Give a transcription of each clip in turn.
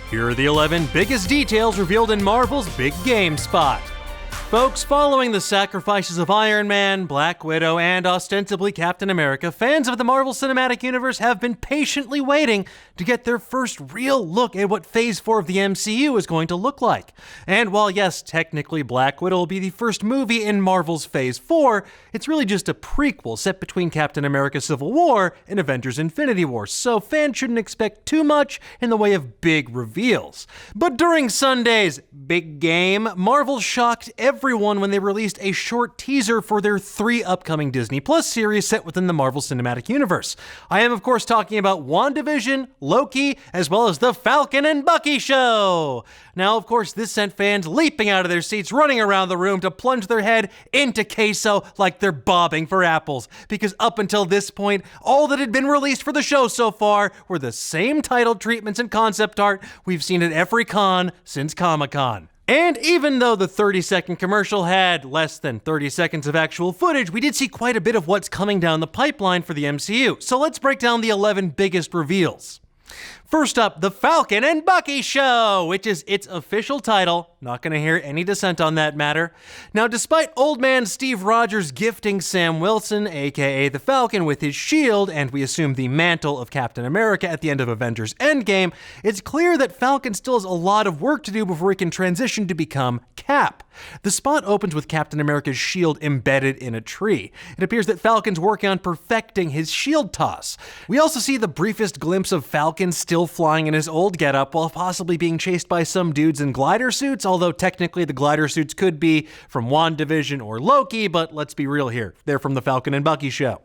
Here are the 11 biggest details revealed in Marvel's Big Game Spot. Folks, following the sacrifices of Iron Man, Black Widow, and ostensibly Captain America, fans of the Marvel Cinematic Universe have been patiently waiting to get their first real look at what Phase 4 of the MCU is going to look like. And while yes, technically Black Widow will be the first movie in Marvel's Phase 4, it's really just a prequel set between Captain America Civil War and Avengers Infinity War, so fans shouldn't expect too much in the way of big reveals. But during Sunday's Big Game, Marvel shocked everyone when they released a short teaser for their 3 upcoming Disney Plus series set within the Marvel Cinematic Universe. I am, of course, talking about WandaVision, Loki, as well as the Falcon and Bucky show. Now, of course, this sent fans leaping out of their seats, running around the room to plunge their head into queso like they're bobbing for apples. Because up until this point, all that had been released for the show so far were the same title treatments and concept art we've seen at every con since Comic-Con. And even though the 30-second commercial had less than 30 seconds of actual footage, we did see quite a bit of what's coming down the pipeline for the MCU. So let's break down the 11 biggest reveals. First up, the Falcon and Bucky show, which is its official title. Not going to hear any dissent on that matter. Now, despite old man Steve Rogers gifting Sam Wilson, aka the Falcon, with his shield, and we assume the mantle of Captain America at the end of Avengers Endgame, it's clear that Falcon still has a lot of work to do before he can transition to become Cap. The spot opens with Captain America's shield embedded in a tree. It appears that Falcon's working on perfecting his shield toss. We also see the briefest glimpse of Falcon still flying in his old getup while possibly being chased by some dudes in glider suits, although technically the glider suits could be from WandaVision or Loki, but let's be real here. They're from the Falcon and Bucky show.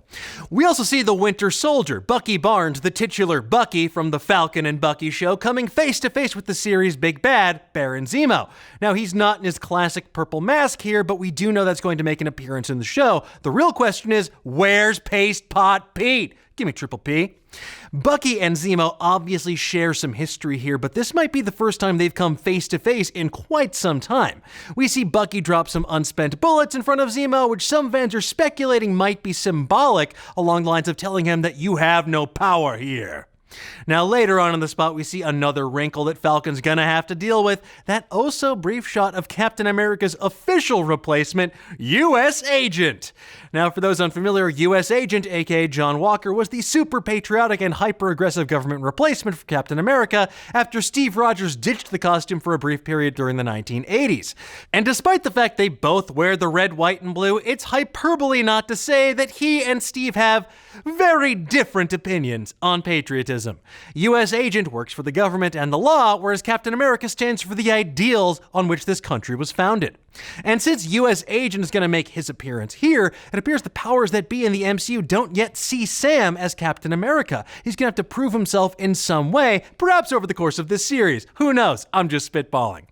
We also see the Winter Soldier, Bucky Barnes, the titular Bucky from the Falcon and Bucky show, coming face to face with the series' big bad, Baron Zemo. Now, he's not in his classic purple mask here, but we do know that's going to make an appearance in the show. The real question is, where's Paste Pot Pete? Give me Triple P. Bucky and Zemo obviously share some history here, but this might be the first time they've come face to face in quite some time. We see Bucky drop some unspent bullets in front of Zemo, which some fans are speculating might be symbolic, along the lines of telling him that you have no power here. Now, later on in the spot, we see another wrinkle that Falcon's gonna have to deal with, that oh-so-brief shot of Captain America's official replacement, U.S. Agent. Now, for those unfamiliar, U.S. Agent, aka John Walker, was the super patriotic and hyper-aggressive government replacement for Captain America after Steve Rogers ditched the costume for a brief period during the 1980s. And despite the fact they both wear the red, white, and blue, it's hyperbole not to say that he and Steve have very different opinions on patriotism. U.S. Agent works for the government and the law, whereas Captain America stands for the ideals on which this country was founded. And since U.S. Agent is going to make his appearance here, it appears the powers that be in the MCU don't yet see Sam as Captain America. He's going to have to prove himself in some way, perhaps over the course of this series. Who knows? I'm just spitballing.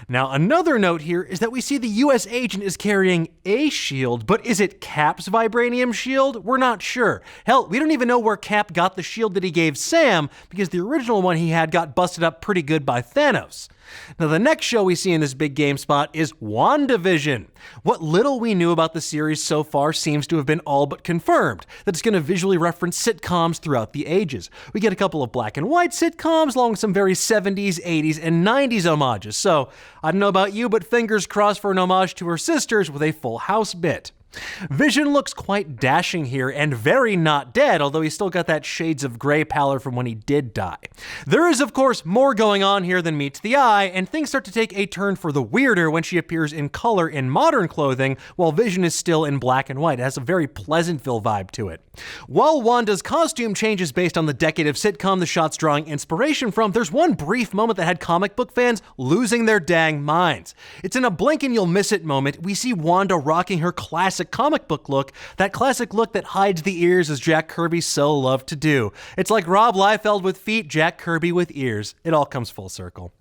Now, another note here is that we see the U.S. Agent is carrying a shield, but is it Cap's vibranium shield? We're not sure. Hell, we don't even know where Cap got the shield that he gave Sam, because the original one he had got busted up pretty good by Thanos. Now, the next show we see in this big game spot is WandaVision. What little we knew about the series so far seems to have been all but confirmed, that it's going to visually reference sitcoms throughout the ages. We get a couple of black and white sitcoms, along with some very 70s, 80s, and 90s homages. So, I don't know about you, but fingers crossed for an homage to her sisters with a Full House bit. Vision looks quite dashing here and very not dead, although he's still got that shades of gray pallor from when he did die. There is, of course, more going on here than meets the eye, and things start to take a turn for the weirder when she appears in color in modern clothing, while Vision is still in black and white. It has a very Pleasantville vibe to it. While Wanda's costume changes based on the decade of sitcom the shot's drawing inspiration from, there's one brief moment that had comic book fans losing their dang minds. It's in a blink and you'll miss it moment. We see Wanda rocking her classic comic book look, that classic look that hides the ears as Jack Kirby so loved to do. It's like Rob Liefeld with feet, Jack Kirby with ears. It all comes full circle.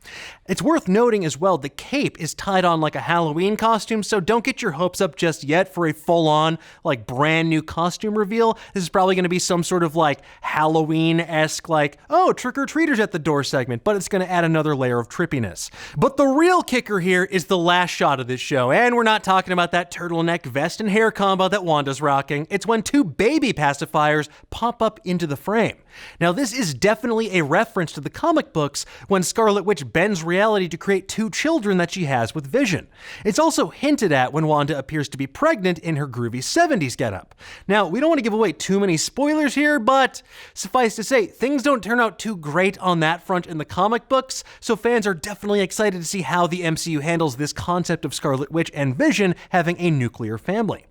It's worth noting as well, the cape is tied on like a Halloween costume, so don't get your hopes up just yet for a full-on, like brand new costume reveal. This is probably going to be some sort of like Halloween-esque like, oh, trick-or-treaters at the door segment, but it's going to add another layer of trippiness. But the real kicker here is the last shot of this show, and we're not talking about that turtleneck vest and hair combo that Wanda's rocking. It's when two baby pacifiers pop up into the frame. Now, this is definitely a reference to the comic books when Scarlet Witch bends reality to create two children that she has with Vision. It's also hinted at when Wanda appears to be pregnant in her groovy 70s getup. Now, we don't want to give away too many spoilers here, but suffice to say, things don't turn out too great on that front in the comic books, so fans are definitely excited to see how the MCU handles this concept of Scarlet Witch and Vision having a nuclear family.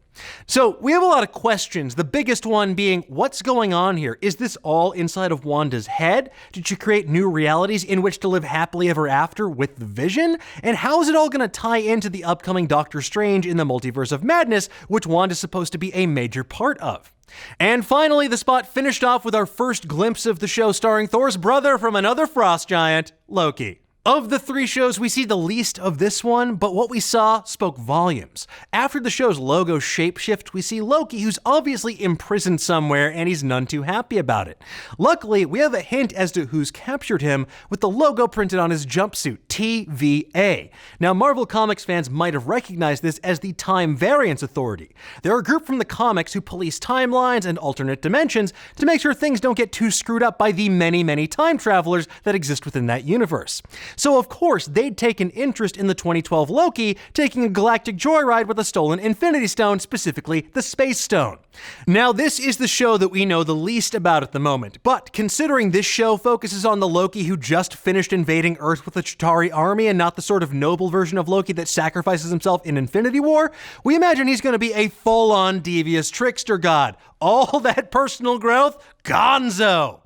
So, we have a lot of questions, the biggest one being, what's going on here? Is this all inside of Wanda's head? Did she create new realities in which to live happily ever after with the Vision? And how is it all going to tie into the upcoming Doctor Strange in the Multiverse of Madness, which Wanda's supposed to be a major part of? And finally, the spot finished off with our first glimpse of the show starring Thor's brother from another frost giant, Loki. Of the three shows, we see the least of this one, but what we saw spoke volumes. After the show's logo shapeshift, we see Loki, who's obviously imprisoned somewhere, and he's none too happy about it. Luckily, we have a hint as to who's captured him, with the logo printed on his jumpsuit, TVA. Now, Marvel Comics fans might have recognized this as the Time Variance Authority. They're a group from the comics who police timelines and alternate dimensions to make sure things don't get too screwed up by the many, many time travelers that exist within that universe. So of course, they'd take an interest in the 2012 Loki taking a galactic joyride with a stolen Infinity Stone, specifically the Space Stone. Now, this is the show that we know the least about at the moment, but considering this show focuses on the Loki who just finished invading Earth with a Chitauri army and not the sort of noble version of Loki that sacrifices himself in Infinity War, we imagine he's going to be a full-on devious trickster god. All that personal growth? Gonzo!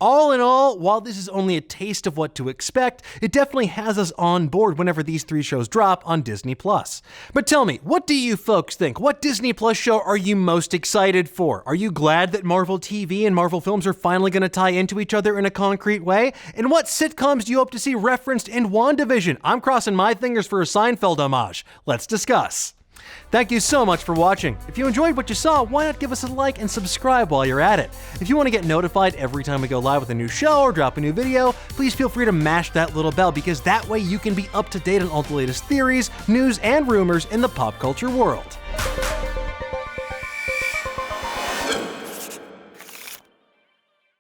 All in all, while this is only a taste of what to expect, it definitely has us on board whenever these three shows drop on Disney+. But tell me, what do you folks think? What Disney+ show are you most excited for? Are you glad that Marvel TV and Marvel films are finally going to tie into each other in a concrete way? And what sitcoms do you hope to see referenced in WandaVision? I'm crossing my fingers for a Seinfeld homage. Let's discuss. Thank you so much for watching. If you enjoyed what you saw, why not give us a like and subscribe while you're at it? If you want to get notified every time we go live with a new show or drop a new video, please feel free to mash that little bell, because that way you can be up to date on all the latest theories, news, and rumors in the pop culture world.